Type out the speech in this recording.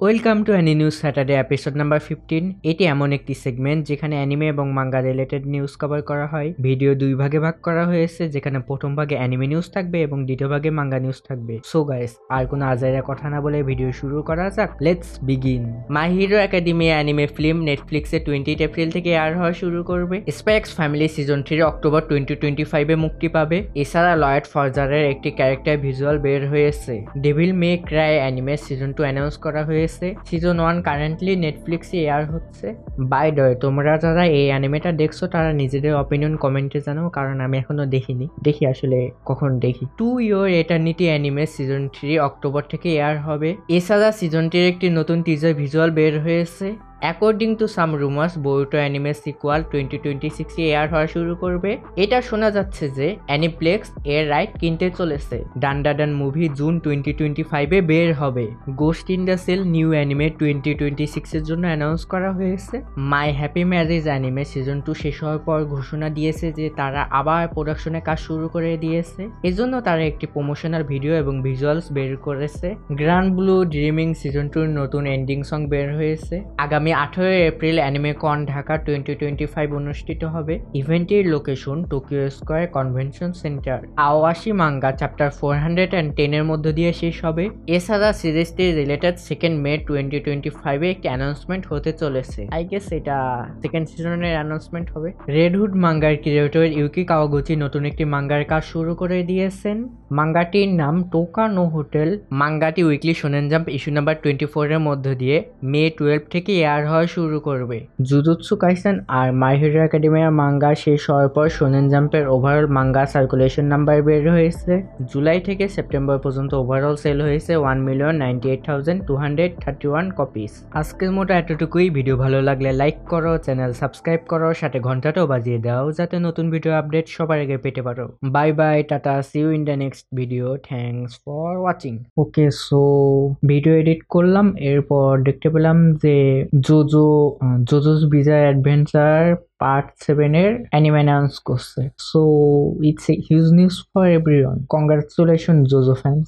Welcome to any news Saturday episode number 15। এটি এমন একটি সেগমেন্ট যেখানে অ্যানিমে এবং মাঙ্গা রিলেটেড নিউজ কভার করা হয়। ভিডিও দুই ভাগে ভাগ করা হয়েছে, যেখানে প্রথম ভাগে অ্যানিমে নিউজ থাকবে এবং দ্বিতীয় ভাগে মাঙ্গা নিউজ থাকবে। সো গাইস, আর কোনো আজাইরা কথা না বলে ভিডিও শুরু করা যাক। Let's begin. My hero academia anime film নেটফ্লিক্সে 20 এপ্রিল থেকে এয়ার হওয়া শুরু করবে। Spy x family season 3 October 2025-এ মুক্তি পাবে। এছাড়া লয়েড ফরজারের একটি ক্যারেক্টার ভিজুয়াল বের হয়েছে। ডেভিল মে ক্রাই অ্যানিমে সিজন 2 অ্যানাউন্স করা হয়েছে। সিজন 1 কারেন্টলি নেটফ্লিক্সে এয়ার হচ্ছে। বাই দ্য ওয়ে, তোমরা যারা এই অ্যানিমেটা দেখছো তারা নিজেদের অপিনিয়ন কমেন্টে জানাও, কারণ আমি এখনো দেখিনি। দেখি আসলে কখন দেখি। To your eternity anime season 3 October থেকে এয়ার হবে। এছাড়া সিজনটির একটি নতুন টিজার ভিজুয়াল বের হয়েছে। According to some rumours, Boruto anime sequel 2026-এ এয়ার হওয়া শুরু করবে। এটা শোনা যাচ্ছে যে অ্যানিপ্লেক্স এর রাইট কিনতে চলেছে। ডান মুভি জুন 2025-এ বের হবে। Ghost in the shell new anime 2026-এর জন্য অ্যানাউন্স করা হয়েছে। My happy marriage anime season 2 শেষ হওয়ার পর ঘোষণা দিয়েছে যে তারা আবার প্রোডাকশনে কাজ শুরু করে দিয়েছে। এজন্য তারা একটি প্রমোশনাল ভিডিও এবং ভিজুয়ালস বের করেছে। গ্র্যান্ড ব্লু ড্রিমিং সিজন 2-র নতুন এন্ডিং সং বের হয়েছে। আগামী 18 এপ্রিল অ্যানিমে কন ঢাকা 2025 অনুষ্ঠিত হবে। ইভেন্টের location Tokyo square convention centre. Aoashi manga chapter 410-এর মধ্য দিয়ে শেষ হবে। এছাড়া সিরিজটির রিলেটেড 2 মে 2025-এ একটি অ্যানাউন্সমেন্ট হতে চলেছে। আই গেস এটা সেকেন্ড সিজনের অ্যানাউন্সমেন্ট হবে। রেড হুড মাঙ্গার ক্রিয়েটর ইউকি কাওয়াগুচি নতুন একটি মাঙ্গার কাজ শুরু করে দিয়েছেন। মাঙ্গাটির নাম টোকা নো হোটেল। মাঙ্গাটি উইকলি শোনেন জাম্প ইস্যু নাম্বার 24-এর মধ্য দিয়ে মে 12 থেকে এয়ার হওয়া শুরু করবে। জুজুৎসু কাইসেন আর মাই হিরো একাডেমিয়ার মাঙ্গা শেষ হওয়ার পর শোনেন জাম্পের ওভারঅল মাঙ্গা সার্কুলেশন নাম্বার বের হয়েছে। জুলাই থেকে সেপ্টেম্বর পর্যন্ত ওভারঅল সেল হয়েছে 1,98,231 কপিস। আজকের মতো এতটুকুই। ভিডিও ভালো লাগলে লাইক করো, চ্যানেল সাবস্ক্রাইব করো, সাথে ঘন্টাটাও বাজিয়ে দাও যাতে নতুন ভিডিও আপডেট সবার আগে পেতে পারো। Bye bye, tata, see you in the next video. Thanks for watching. Okay, so video edit করলাম, এরপর দেখতে পেলাম যে জোজোস বিজয় অ্যাডভেঞ্চার পার্ট 7-এর অ্যানিমে অ্যানাউন্স করছে। So it's a huge news for everyone. Congratulation JoJo fans.